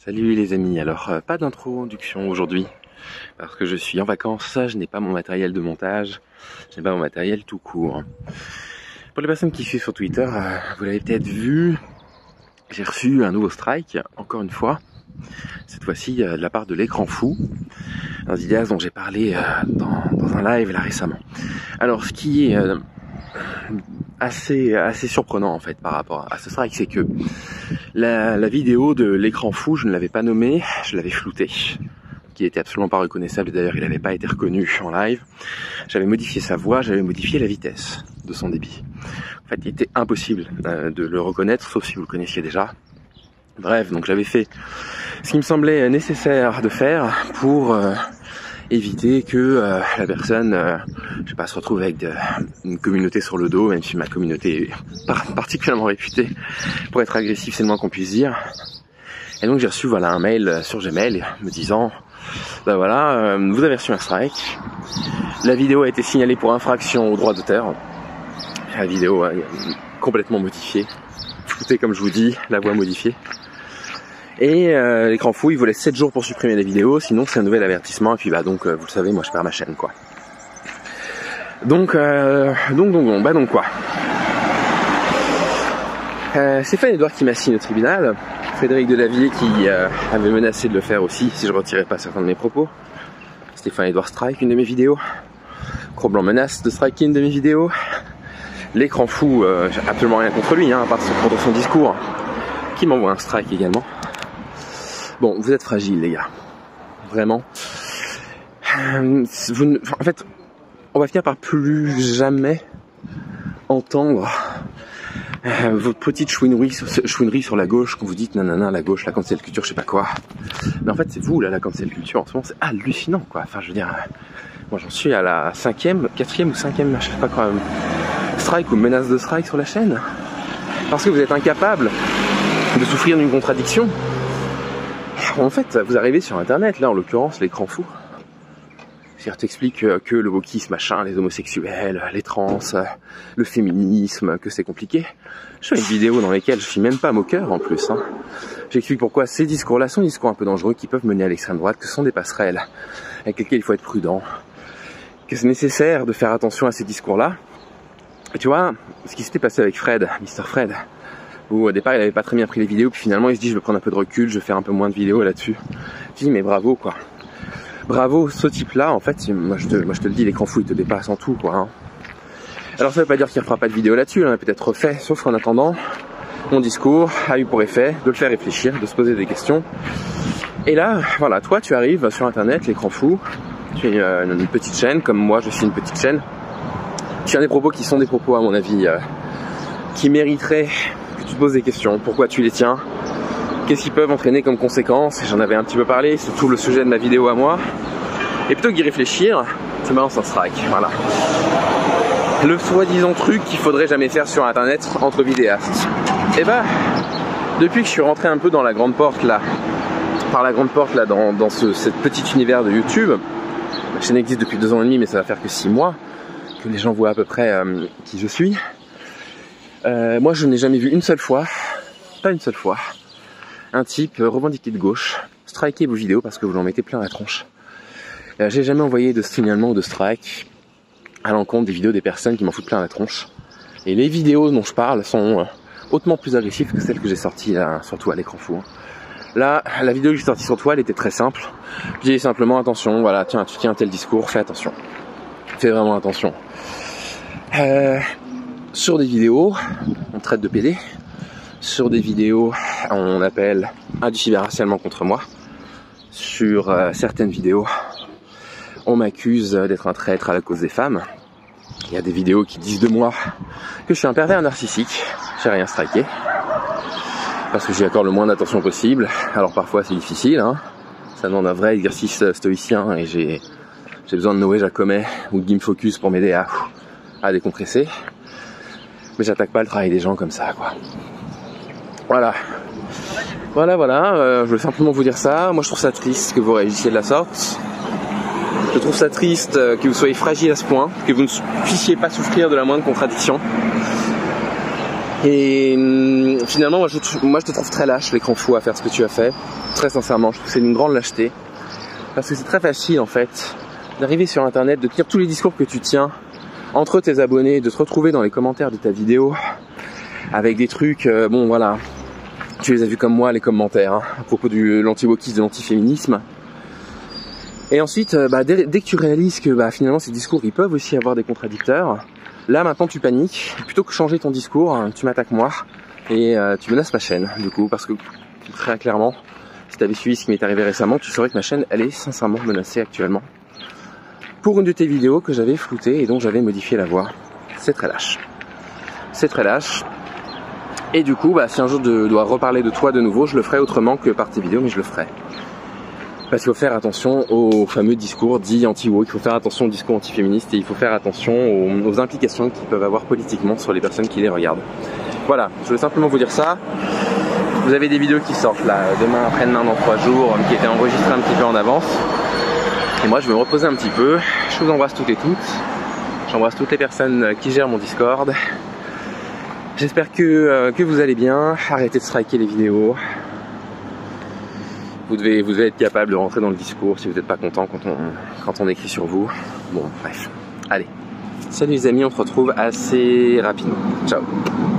Salut les amis, alors pas d'introduction aujourd'hui parce que je suis en vacances, je n'ai pas mon matériel de montage, je n'ai pas mon matériel tout court. Pour les personnes qui suivent sur Twitter, vous l'avez peut-être vu, j'ai reçu un nouveau strike, encore une fois, cette fois-ci de la part de l'écran fou, un vidéaste dont j'ai parlé dans un live là récemment. Alors ce qui est assez surprenant en fait par rapport à ce strike, c'est que la vidéo de l'écran fou, je ne l'avais pas nommée, je l'avais floutée, qui était absolument pas reconnaissable, d'ailleurs il n'avait pas été reconnu en live. J'avais modifié sa voix, j'avais modifié la vitesse de son débit. En fait il était impossible de le reconnaître, sauf si vous le connaissiez déjà. Bref, donc j'avais fait ce qui me semblait nécessaire de faire pour éviter que la personne, je sais pas, se retrouve avec une communauté sur le dos, même si ma communauté est particulièrement réputée pour être agressive, c'est le moins qu'on puisse dire. Et donc j'ai reçu un mail sur Gmail me disant, bah voilà, vous avez reçu un strike, la vidéo a été signalée pour infraction au droit d'auteur, la vidéo complètement modifiée, floutée comme je vous dis, la voix modifiée. Et l'écran fou, il vous laisse 7 jours pour supprimer la vidéo, sinon c'est un nouvel avertissement, et puis donc vous le savez, moi je perds ma chaîne quoi. Donc quoi. C'est Stéphane Edouard qui m'a signé au tribunal, Frédéric Delavier qui avait menacé de le faire aussi si je retirais pas certains de mes propos. Stéphane Edouard strike une de mes vidéos, Cro-Blanc menace de striker une de mes vidéos. L'écran fou, j'ai absolument rien contre lui, à part contre son discours, qui m'envoie un strike également. Bon, vous êtes fragiles les gars, vraiment. En fait, on va finir par plus jamais entendre votre petite chouinerie sur la gauche quand vous dites nanana la gauche, la cancel culture, je sais pas quoi. Mais en fait c'est vous là la cancel culture en ce moment, c'est hallucinant quoi. Enfin je veux dire, moi j'en suis à la 4e ou 5e, je sais pas quoi, strike ou menace de strike sur la chaîne. Parce que vous êtes incapable de souffrir d'une contradiction. En fait, vous arrivez sur internet, là en l'occurrence l'écran fou. C'est-à-dire t'explique que le wokisme, machin, les homosexuels, les trans, le féminisme, que c'est compliqué. Je fais une vidéo dans laquelle je suis même pas moqueur en plus. J'explique pourquoi ces discours-là sont des discours un peu dangereux qui peuvent mener à l'extrême droite, que ce sont des passerelles avec lesquelles il faut être prudent, que c'est nécessaire de faire attention à ces discours-là. Et tu vois, ce qui s'était passé avec Fred, Mr Fred, où au départ il avait pas très bien pris les vidéos, puis finalement il se dit je vais prendre un peu de recul, je vais faire un peu moins de vidéos là-dessus. Je dis mais bravo quoi. Bravo, ce type-là, en fait, moi je te le dis, l'écran fou il te dépasse en tout quoi. Alors ça veut pas dire qu'il ne fera pas de vidéo là-dessus, il en a peut-être refait, sauf qu'en attendant, mon discours a eu pour effet de le faire réfléchir, de se poser des questions. Et là, voilà, toi tu arrives sur internet, l'écran fou, tu es une petite chaîne, comme moi je suis une petite chaîne. Tu as des propos qui sont des propos à mon avis qui mériteraient que tu te poses des questions. Pourquoi tu les tiens? Qu'est-ce qui peuvent entraîner comme conséquence? J'en avais un petit peu parlé, c'est tout le sujet de ma vidéo à moi. Et plutôt que d'y réfléchir, tu balances un strike, voilà. Le soi-disant truc qu'il faudrait jamais faire sur internet entre vidéastes. Et bah, depuis que je suis rentré un peu dans la grande porte là, par la grande porte là, dans cet petit univers de YouTube, ma chaîne existe depuis 2 ans et demi, mais ça va faire que 6 mois, que les gens voient à peu près qui je suis. Moi je n'ai jamais vu une seule fois, pas une seule fois, un type revendiqué de gauche, striker vos vidéos parce que vous en mettez plein la tronche. J'ai jamais envoyé de signalement ou de strike à l'encontre des vidéos des personnes qui m'en foutent plein la tronche. Et les vidéos dont je parle sont hautement plus agressives que celles que j'ai sorties surtout à l'écran fou. Là, la vidéo que j'ai sortie sur toi, elle était très simple. Je dis simplement attention, voilà, tiens, tu tiens un tel discours, fais attention. Fais vraiment attention. Sur des vidéos, on traite de PD. Sur des vidéos, on appelle à du cyberharcèlement contre moi. Sur certaines vidéos, on m'accuse d'être un traître à la cause des femmes. Il y a des vidéos qui disent de moi que je suis un pervers narcissique. J'ai rien striké. Parce que j'y accorde le moins d'attention possible. Alors parfois c'est difficile, ça demande un vrai exercice stoïcien et j'ai besoin de Noé Jacomet ou de Game Focus pour m'aider à décompresser. Mais j'attaque pas le travail des gens comme ça quoi. Voilà, je veux simplement vous dire ça. Moi je trouve ça triste que vous réagissiez de la sorte. Je trouve ça triste que vous soyez fragile à ce point, que vous ne puissiez pas souffrir de la moindre contradiction. Et finalement, moi je te trouve très lâche, l'écran fou, à faire ce que tu as fait. Très sincèrement, je trouve que c'est une grande lâcheté. Parce que c'est très facile en fait d'arriver sur internet, de tenir tous les discours que tu tiens entre tes abonnés, de te retrouver dans les commentaires de ta vidéo avec des trucs, bon voilà, tu les as vus comme moi, les commentaires, hein, à propos de l'anti-wokisme, de l'antiféminisme. Et ensuite, dès que tu réalises que finalement ces discours, ils peuvent aussi avoir des contradicteurs, là maintenant tu paniques, plutôt que changer ton discours, tu m'attaques moi, et tu menaces ma chaîne, du coup, parce que très clairement, si tu avais suivi ce qui m'est arrivé récemment, tu saurais que ma chaîne, elle est sincèrement menacée actuellement. Pour une de tes vidéos que j'avais floutée et dont j'avais modifié la voix. C'est très lâche. C'est très lâche. Et du coup, si un jour je dois reparler de toi de nouveau, je le ferai autrement que par tes vidéos, mais je le ferai. Parce qu'il faut faire attention aux fameux discours dits anti-woke, il faut faire attention aux discours antiféministes et il faut faire attention aux implications qu'ils peuvent avoir politiquement sur les personnes qui les regardent. Voilà, je voulais simplement vous dire ça. Vous avez des vidéos qui sortent là, demain, après-demain, dans 3 jours, qui étaient enregistrées un petit peu en avance. Et moi je vais me reposer un petit peu. Je vous embrasse toutes et toutes. J'embrasse toutes les personnes qui gèrent mon Discord. J'espère que vous allez bien. Arrêtez de striker les vidéos. Vous devez être capable de rentrer dans le discours si vous n'êtes pas content quand on écrit sur vous. Bon, bref. Allez. Salut les amis, on se retrouve assez rapidement. Ciao.